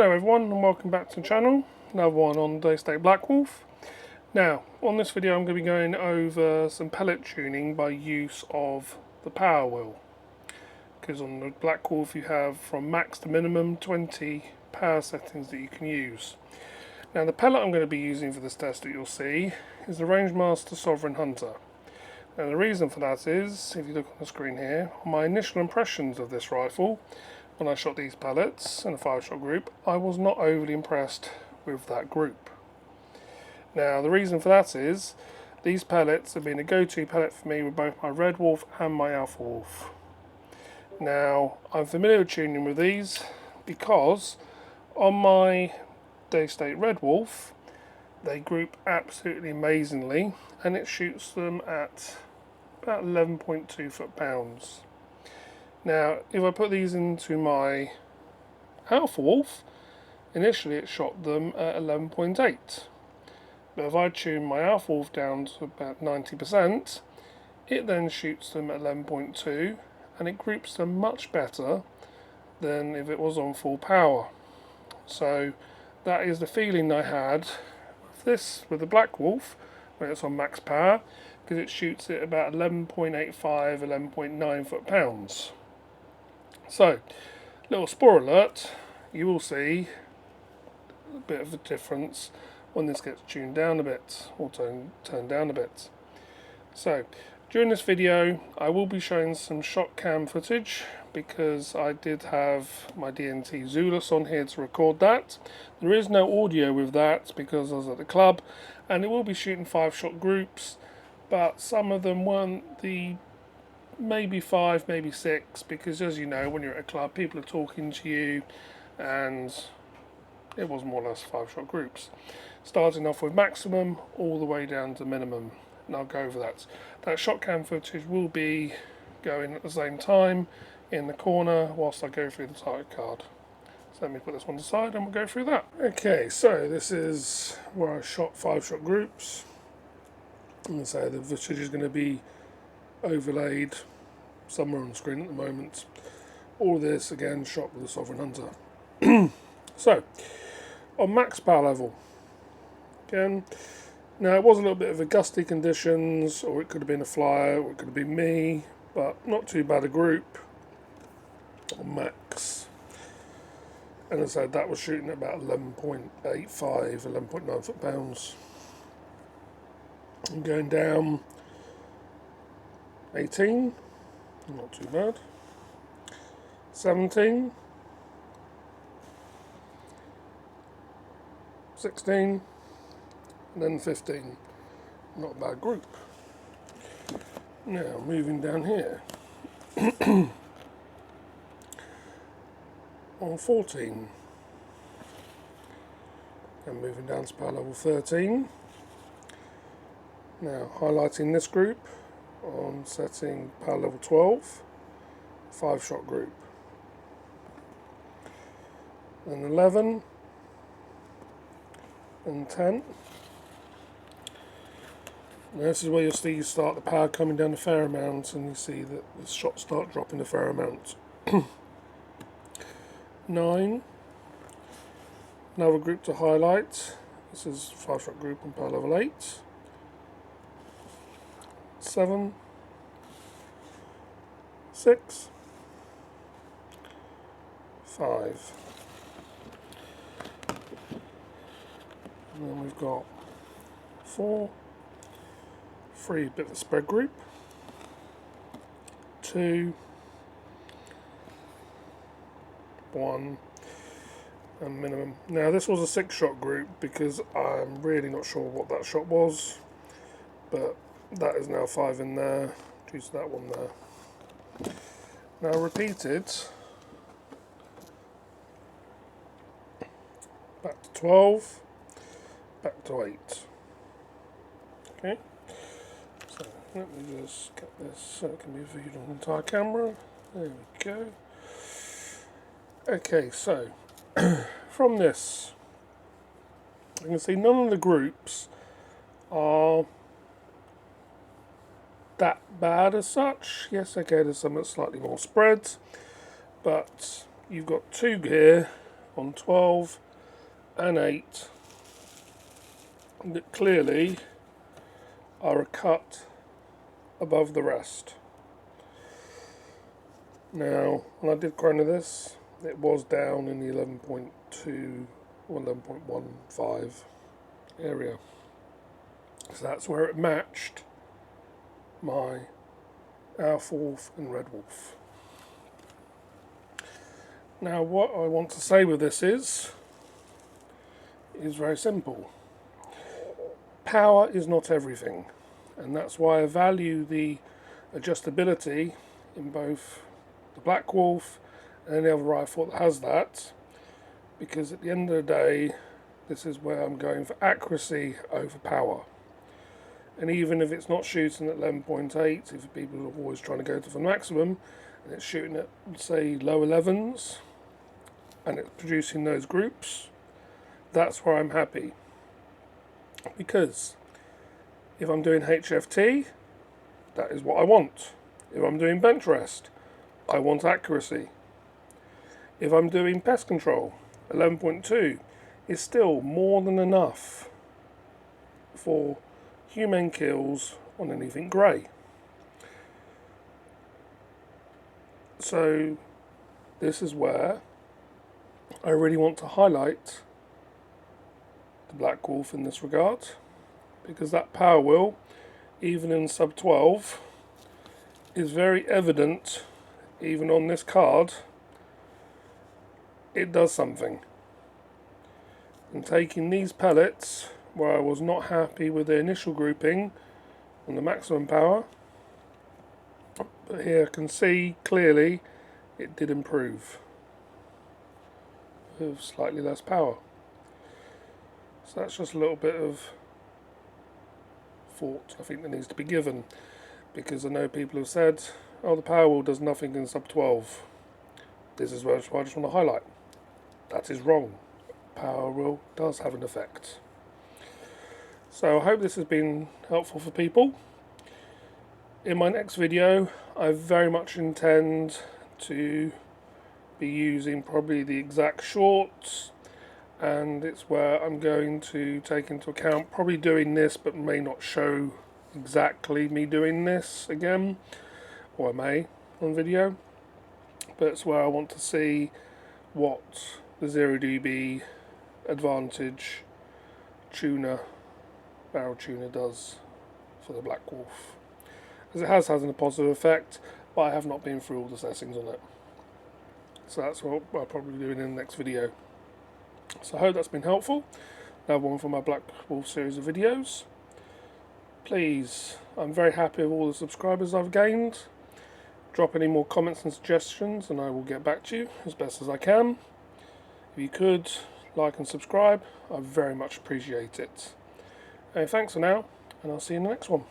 Hello everyone and welcome back to the channel, another one on Daystate Blackwolf. Now, on this video I'm going to be going over some pellet tuning by use of the power wheel. Because on the Blackwolf you have from max to minimum 20 power settings that you can use. Now the pellet I'm going to be using for this test that you'll see is the Rangemaster Sovereign Hunter. Now the reason for that is, if you look on the screen here, my initial impressions of this rifle when I shot these pellets in a 5-shot group, I was not overly impressed with that group. Now the reason for that is, these pellets have been a go-to pellet for me with both my Red Wolf and my Alpha Wolf. Now I'm familiar with tuning with these because on my Daystate Red Wolf they group absolutely amazingly and it shoots them at about 11.2 foot-pounds. Now, if I put these into my Alpha Wolf, initially it shot them at 11.8. But if I tune my Alpha Wolf down to about 90%, it then shoots them at 11.2 and it groups them much better than if it was on full power. So that is the feeling I had with this, with the Blackwolf, when it's on max power, because it shoots at about 11.85, 11.9 foot-pounds. So, little spoiler alert, you will see a bit of a difference when this gets tuned down a bit, or turned down a bit. So, during this video I will be showing some shot cam footage because I did have my DNT Zulus on here to record that. There is no audio with that because I was at the club, and it will be shooting 5-shot groups, but some of them weren't the maybe 5, maybe 6, because as you know, when you're at a club people are talking to you and it was more or less 5-shot groups, starting off with maximum all the way down to minimum, and I'll go over that. That shot cam footage will be going at the same time in the corner whilst I go through the target card. So let me put this one aside and we'll go through that. Okay, so this is where I shot 5-shot groups, and so the footage is going to be overlaid somewhere on the screen at the moment. All this again shot with the Sovereign Hunter. So on max power level again, now it was a little bit of a gusty conditions, or it could have been a flyer, or it could have been me, but not too bad a group on max. And as I said, that was shooting at about 11.85, 11.9 foot-pounds. I'm going down 18, not too bad, 17, 16, and then 15, not a bad group. Now moving down here, on 14, and moving down to power level 13. Now highlighting this group on setting power level 12, 5-shot group. Then 11 and 10. Now this is where you'll see you start the power coming down a fair amount, and you see that the shots start dropping a fair amount. 9, another group to highlight. This is 5-shot group on power level 8. 7, 6, 5. And then we've got 4, 3, bit of a spread group, 2, 1, and minimum. Now this was a 6-shot group because I'm really not sure what that shot was, but that is now 5 in there due to that one there. Now repeated back to 12, back to 8. Okay, so let me just get this so it can be viewed on the entire camera. There we go. Okay, so from this you can see none of the groups are that bad as such. Yes, okay, there's some that's slightly more spread, but you've got 2 here on 12 and 8 that clearly are a cut above the rest. Now, when I did chrono this, it was down in the 11.2 or 11.15 area. So that's where it matched my Alpha Wolf and Red Wolf. Now what I want to say with this is very simple. Power is not everything, and that's why I value the adjustability in both the Blackwolf and any other rifle that has that, because at the end of the day this is where I'm going for accuracy over power. And even if it's not shooting at 11.8, if people are always trying to go to the maximum and it's shooting at, say, low 11s and it's producing those groups, that's where I'm happy. Because if I'm doing HFT, that is what I want. If I'm doing bench rest, I want accuracy. If I'm doing pest control, 11.2 is still more than enough for humane kills on anything grey. So this is where I really want to highlight the Blackwolf in this regard, because that power wheel, even in sub 12, is very evident. Even on this card, it does something. And taking these pellets, where I was not happy with the initial grouping on the maximum power, but here I can see clearly it did improve with slightly less power. So that's just a little bit of thought I think that needs to be given, because I know people have said, oh, the power wheel does nothing in sub 12. This is where I just want to highlight. That is wrong. Power wheel does have an effect. So I hope this has been helpful for people. In my next video, I very much intend to be using probably the exact shorts, and it's where I'm going to take into account probably doing this, but may not show exactly me doing this again, or I may on video, but it's where I want to see what the 0dB advantage tuner, barrel tuner does for the Blackwolf, as it has had a positive effect, but I have not been through all the settings on it. So that's what I'll probably be doing in the next video. So I hope that's been helpful. Another one for my Blackwolf series of videos. Please, I'm very happy with all the subscribers I've gained. Drop any more comments and suggestions and I will get back to you as best as I can. If you could like and subscribe, I very much appreciate it. Thanks for now, and I'll see you in the next one.